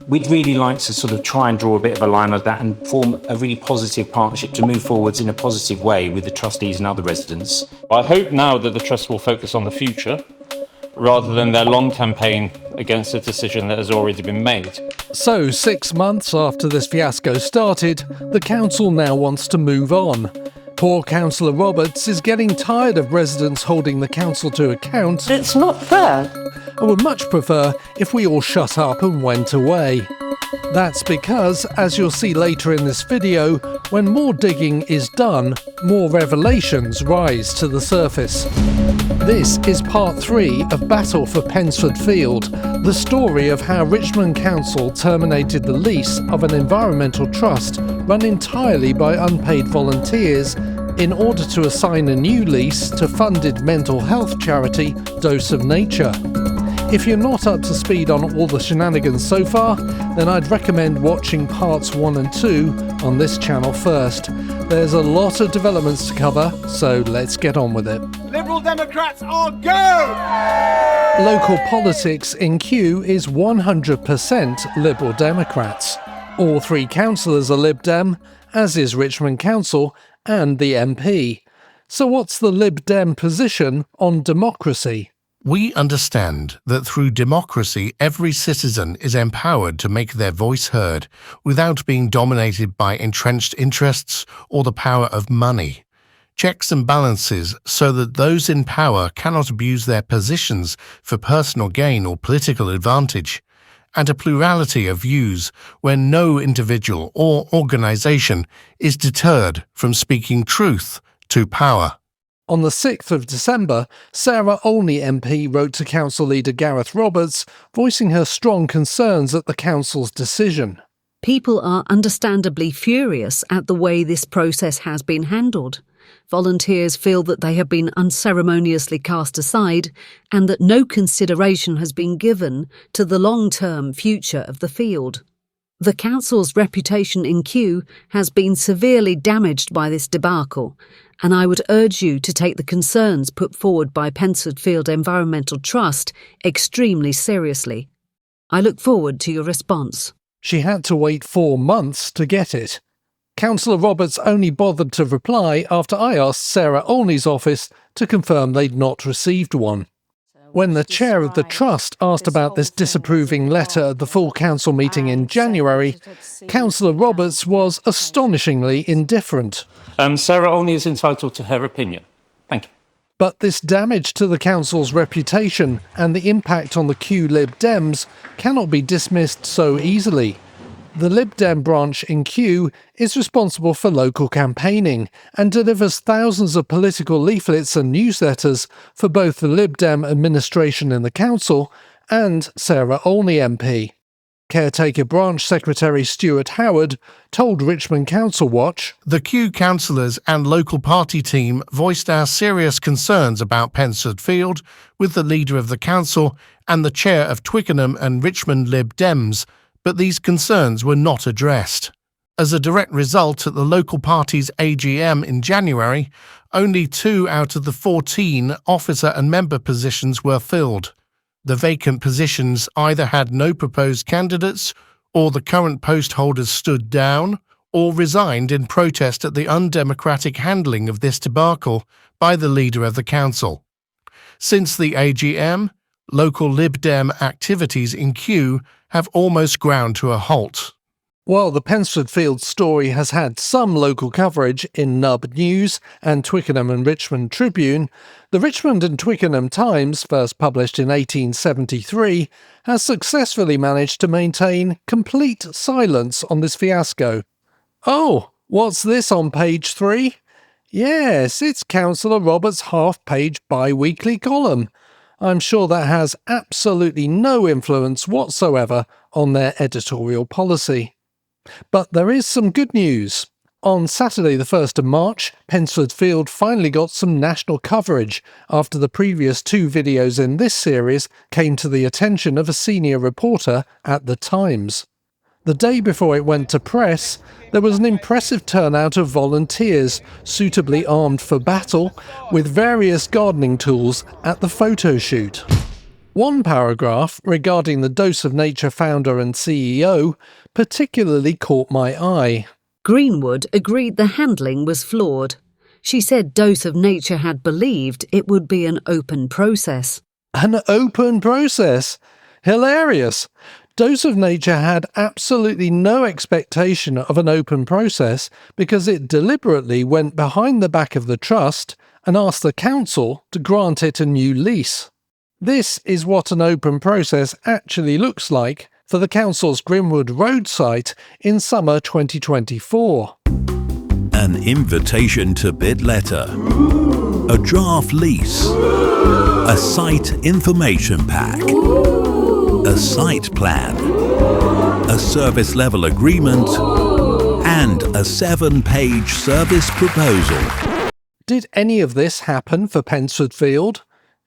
We'd really like to sort of try and draw a bit of a line of that and form a really positive partnership to move forwards in a positive way with the trustees and other residents. I hope now that the Trust will focus on the future rather than their long campaign against a decision that has already been made. So, 6 months after this fiasco started, the council now wants to move on. Poor Councillor Roberts is getting tired of residents holding the council to account. It's not fair. I would much prefer if we all shut up and went away. That's because, as you'll see later in this video, when more digging is done, more revelations rise to the surface. This is part 3 of Battle for Pensford Field, the story of how Richmond Council terminated the lease of an environmental trust run entirely by unpaid volunteers in order to assign a new lease to funded mental health charity Dose of Nature. If you're not up to speed on all the shenanigans so far, then I'd recommend watching parts 1 and 2 on this channel first. There's a lot of developments to cover, so let's get on with it. Liberal Democrats are go! Local politics in Kew is 100% Liberal Democrats. All 3 councillors are Lib Dem, as is Richmond Council and the MP. So what's the Lib Dem position on democracy? We understand that through democracy every citizen is empowered to make their voice heard without being dominated by entrenched interests or the power of money. Checks and balances so that those in power cannot abuse their positions for personal gain or political advantage, and a plurality of views where no individual or organisation is deterred from speaking truth to power. On the 6th of December, Sarah Olney MP wrote to Council Leader Gareth Roberts, voicing her strong concerns at the Council's decision. People are understandably furious at the way this process has been handled. Volunteers feel that they have been unceremoniously cast aside and that no consideration has been given to the long-term future of the field. The Council's reputation in Kew has been severely damaged by this debacle, and I would urge you to take the concerns put forward by Pensford Field Environmental Trust extremely seriously. I look forward to your response. She had to wait 4 months to get it. Councillor Roberts only bothered to reply after I asked Sarah Olney's office to confirm they'd not received one. When the chair of the trust asked about this disapproving letter at the full council meeting in January, Councillor Roberts was astonishingly indifferent. Sarah Olney is entitled to her opinion. Thank you. But this damage to the council's reputation and the impact on the Kew Lib Dems cannot be dismissed so easily. The Lib Dem branch in Kew is responsible for local campaigning and delivers thousands of political leaflets and newsletters for both the Lib Dem administration in the council and Sarah Olney MP. Caretaker Branch Secretary Stuart Howard told Richmond Council Watch, "The Kew councillors and local party team voiced our serious concerns about Pensford Field with the leader of the council and the chair of Twickenham and Richmond Lib Dems, but these concerns were not addressed. As a direct result, at the local party's AGM in January, only 2 out of the 14 officer and member positions were filled. The vacant positions either had no proposed candidates, or the current post holders stood down, or resigned in protest at the undemocratic handling of this debacle by the leader of the council. Since the AGM, local Lib Dem activities in Kew have almost ground to a halt." While the Pensford Field story has had some local coverage in Nub News and Twickenham and Richmond Tribune, the Richmond and Twickenham Times, first published in 1873, has successfully managed to maintain complete silence on this fiasco. Oh, what's this on page 3? Yes, it's Councillor Roberts' half-page bi-weekly column. I'm sure that has absolutely no influence whatsoever on their editorial policy. But there is some good news. On Saturday the 1st of March, Pensford Field finally got some national coverage after the previous 2 videos in this series came to the attention of a senior reporter at The Times. The day before it went to press, there was an impressive turnout of volunteers, suitably armed for battle, with various gardening tools at the photo shoot. One paragraph regarding the Dose of Nature founder and CEO particularly caught my eye. Greenwood agreed the handling was flawed. She said Dose of Nature had believed it would be an open process. An open process? Hilarious! Dose of Nature had absolutely no expectation of an open process because it deliberately went behind the back of the trust and asked the council to grant it a new lease. This is what an open process actually looks like for the council's Grimwood Road site in summer 2024. An invitation to bid letter, a draft lease, a site information pack, a site plan, a service level agreement, and a 7-page service proposal. Did any of this happen for Pensford Field?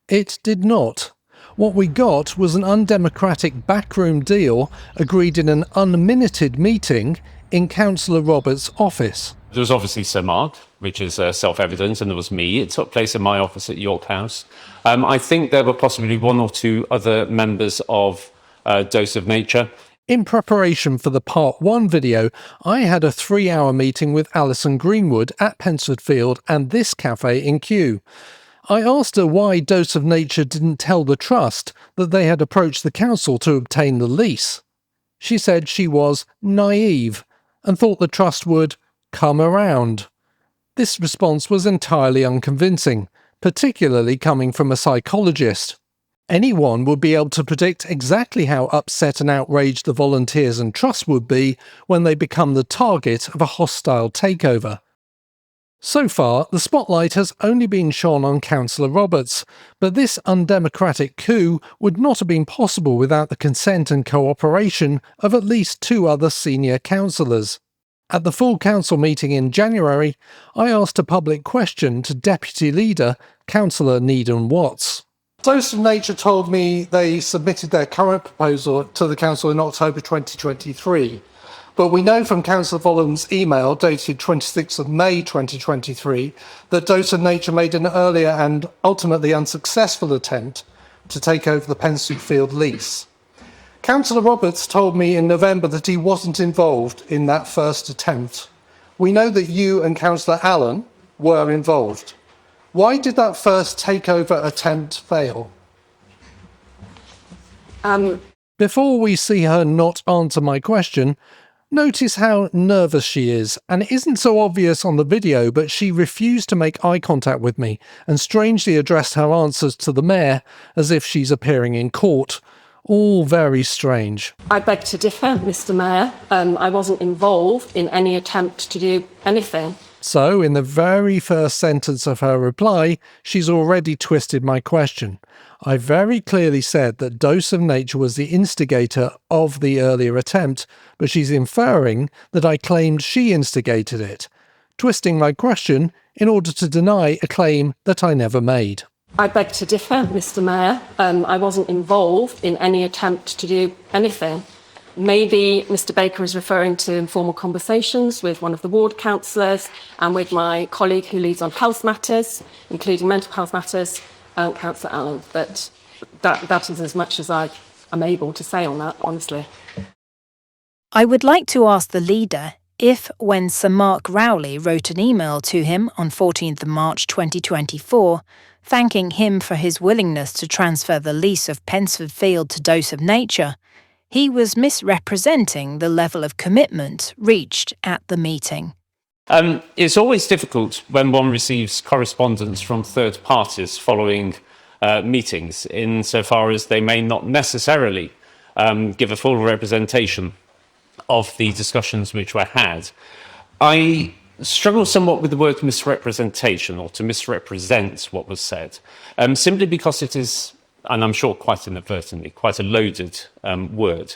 It did not. What we got was an undemocratic backroom deal agreed in an unminuted meeting in Councillor Roberts' office. There was obviously Sir Mark, which is self-evident, and there was me. It took place in my office at York House. I think there were possibly one or two other members of Dose of Nature. In preparation for the Part 1 video, I had a 3-hour meeting with Alison Greenwood at Pensford Field and this cafe in Kew. I asked her why Dose of Nature didn't tell the trust that they had approached the council to obtain the lease. She said she was naive and thought the trust would come around. This response was entirely unconvincing, particularly coming from a psychologist. Anyone would be able to predict exactly how upset and outraged the volunteers and trust would be when they become the target of a hostile takeover. So far, the spotlight has only been shone on Councillor Roberts, but this undemocratic coup would not have been possible without the consent and cooperation of at least 2 other senior councillors. At the full council meeting in January, I asked a public question to Deputy Leader Councillor Needham Watts. Dose of Nature told me they submitted their current proposal to the council in October 2023. But we know from Councillor Vollen's email dated 26th of May 2023 that Dose of Nature made an earlier and ultimately unsuccessful attempt to take over the Pensford Field lease. Councillor Roberts told me in November that he wasn't involved in that first attempt. We know that you and Councillor Allen were involved. Why did that first takeover attempt fail? Before we see her not answer my question, notice how nervous she is, and it isn't so obvious on the video, but she refused to make eye contact with me and strangely addressed her answers to the mayor as if she's appearing in court. All very strange. I beg to differ, Mr. Mayor. I wasn't involved in any attempt to do anything. So, in the very first sentence of her reply, she's already twisted my question. I very clearly said that Dose of Nature was the instigator of the earlier attempt, but she's inferring that I claimed she instigated it, twisting my question in order to deny a claim that I never made. I beg to differ, Mr. Mayor. I wasn't involved in any attempt to do anything. Maybe Mr. Baker is referring to informal conversations with one of the ward councillors and with my colleague who leads on health matters, including mental health matters, Councillor Allen. But that is as much as I am able to say on that, honestly. I would like to ask the leader if, when Sir Mark Rowley wrote an email to him on 14th of March 2024, thanking him for his willingness to transfer the lease of Pensford Field to Dose of Nature, he was misrepresenting the level of commitment reached at the meeting. It's always difficult when one receives correspondence from third parties following meetings, insofar as they may not necessarily give a full representation of the discussions which were had. I struggle somewhat with the word misrepresentation, or to misrepresent what was said, simply because it is, and I'm sure quite inadvertently, quite a loaded word.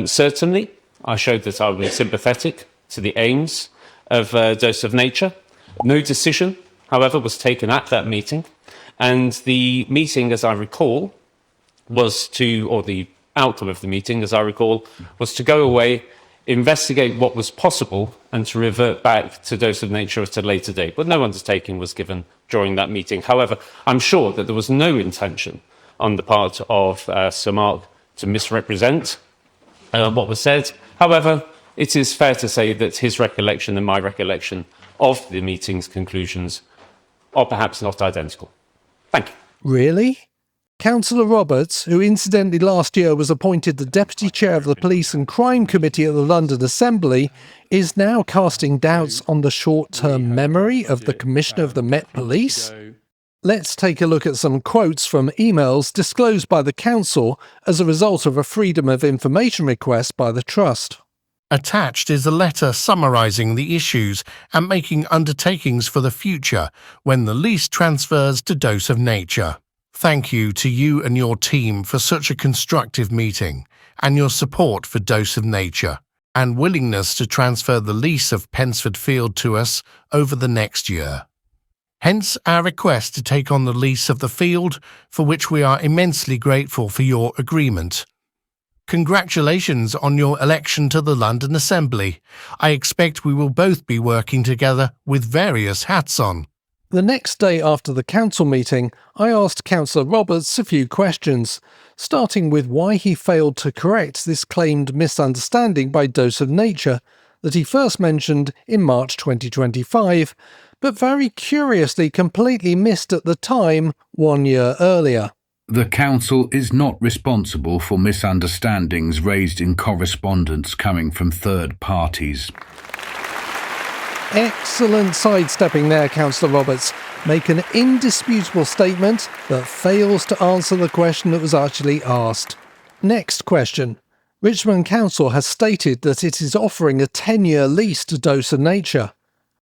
Certainly, I showed that I was sympathetic to the aims of Dose of Nature. No decision, however, was taken at that meeting, and the meeting, as I recall, was to, or the outcome of the meeting, as I recall, was to go away, investigate what was possible, and to revert back to Dose of Nature at a later date. But no undertaking was given during that meeting. However, I'm sure that there was no intention on the part of Sir Mark to misrepresent what was said. However, it is fair to say that his recollection and my recollection of the meeting's conclusions are perhaps not identical. Thank you. Really? Councillor Roberts, who incidentally last year was appointed the Deputy Chair of the Police and Crime Committee at the London Assembly, is now casting doubts on the short-term memory of the Commissioner of the Met Police? Let's take a look at some quotes from emails disclosed by the Council as a result of a Freedom of Information request by the Trust. Attached is a letter summarising the issues and making undertakings for the future when the lease transfers to Dose of Nature. Thank you to you and your team for such a constructive meeting and your support for Dose of Nature and willingness to transfer the lease of Pensford Field to us over the next year. Hence our request to take on the lease of the field, for which we are immensely grateful for your agreement. Congratulations on your election to the London Assembly. I expect we will both be working together with various hats on. The next day after the council meeting, I asked Councillor Roberts a few questions, starting with why he failed to correct this claimed misunderstanding by Dose of Nature that he first mentioned in March 2025, but very curiously completely missed at the time 1 year earlier. The Council is not responsible for misunderstandings raised in correspondence coming from third parties. Excellent sidestepping there, Councillor Roberts. Make an indisputable statement that fails to answer the question that was actually asked. Next question. Richmond Council has stated that it is offering a 10-year lease to Dose of Nature.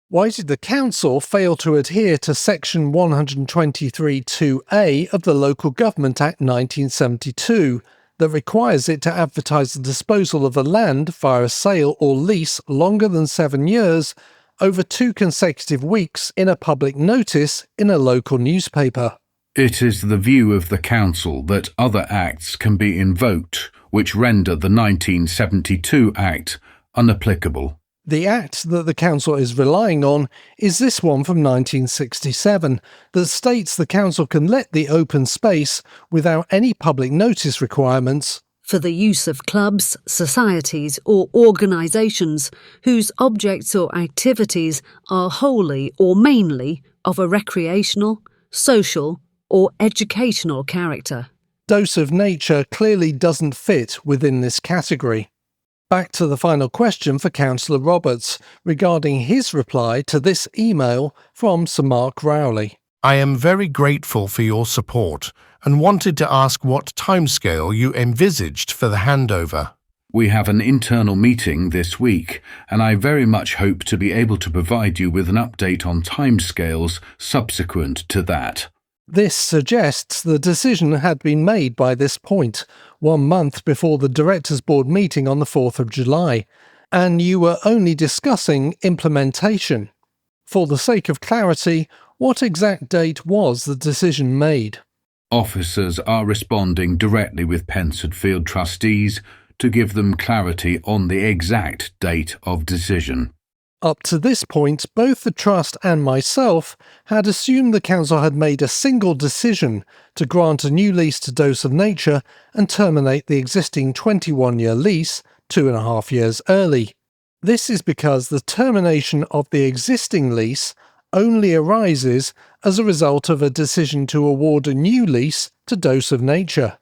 Why did the Council fail to adhere to Section 123(2)(a) of the Local Government Act 1972 that requires it to advertise the disposal of the land via a sale or lease longer than 7 years over 2 consecutive weeks in a public notice in a local newspaper? It is the view of the Council that other acts can be invoked which render the 1972 Act unapplicable. The Act that the Council is relying on is this one from 1967 that states the Council can let the open space without any public notice requirements for the use of clubs, societies or organisations whose objects or activities are wholly or mainly of a recreational, social or educational character. Dose of Nature clearly doesn't fit within this category. Back to the final question for Councillor Roberts regarding his reply to this email from Sir Mark Rowley. I am very grateful for your support and wanted to ask what timescale you envisaged for the handover. We have an internal meeting this week, and I very much hope to be able to provide you with an update on timescales subsequent to that. This suggests the decision had been made by this point, 1 month before the Directors' Board meeting on the 4th of July, and you were only discussing implementation. For the sake of clarity, what exact date was the decision made? Officers are responding directly with Pensford Field trustees to give them clarity on the exact date of decision. Up to this point, both the Trust and myself had assumed the Council had made a single decision to grant a new lease to Dose of Nature and terminate the existing 21-year lease 2.5 years early. This is because the termination of the existing lease only arises as a result of a decision to award a new lease to Dose of Nature.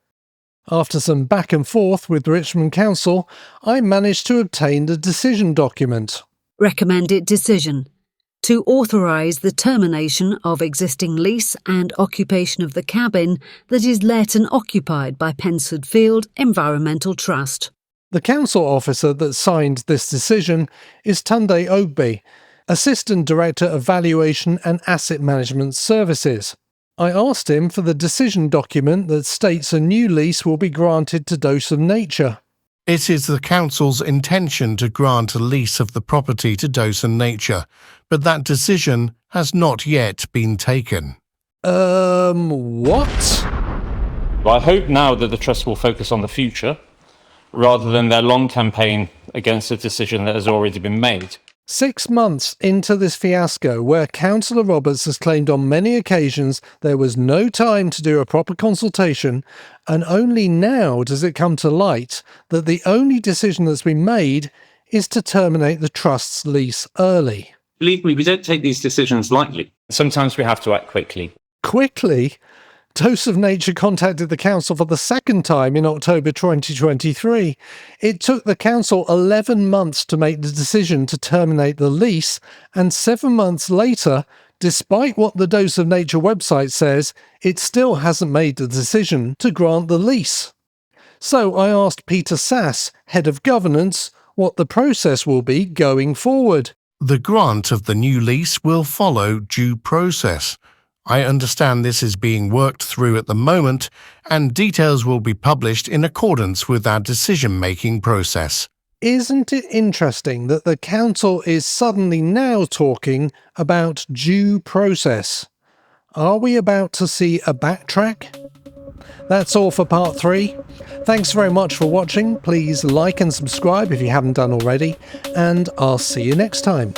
After some back and forth with Richmond Council, I managed to obtain the decision document. Recommended decision to authorise the termination of existing lease and occupation of the cabin that is let and occupied by Pensford Field Environmental Trust. The council officer that signed this decision is Tunde Ogbe, Assistant Director of Valuation and Asset Management Services. I asked him for the decision document that states a new lease will be granted to Dose of Nature. It is the Council's intention to grant a lease of the property to Dose of Nature, but that decision has not yet been taken. What? Well, I hope now that the Trust will focus on the future, rather than their long campaign against a decision that has already been made. 6 months into this fiasco, where Councillor Roberts has claimed on many occasions there was no time to do a proper consultation, and only now does it come to light that the only decision that's been made is to terminate the Trust's lease early. Believe me, we don't take these decisions lightly. Sometimes we have to act quickly. Quickly? Dose of Nature contacted the council for the second time in October 2023. It took the council 11 months to make the decision to terminate the lease, and 7 months later, despite what the Dose of Nature website says, it still hasn't made the decision to grant the lease. So I asked Peter Sass, Head of Governance, what the process will be going forward. The grant of the new lease will follow due process. I understand this is being worked through at the moment, and details will be published in accordance with our decision-making process. Isn't it interesting that the council is suddenly now talking about due process? Are we about to see a backtrack? That's all for part 3. Thanks very much for watching. Please like and subscribe if you haven't done already, and I'll see you next time.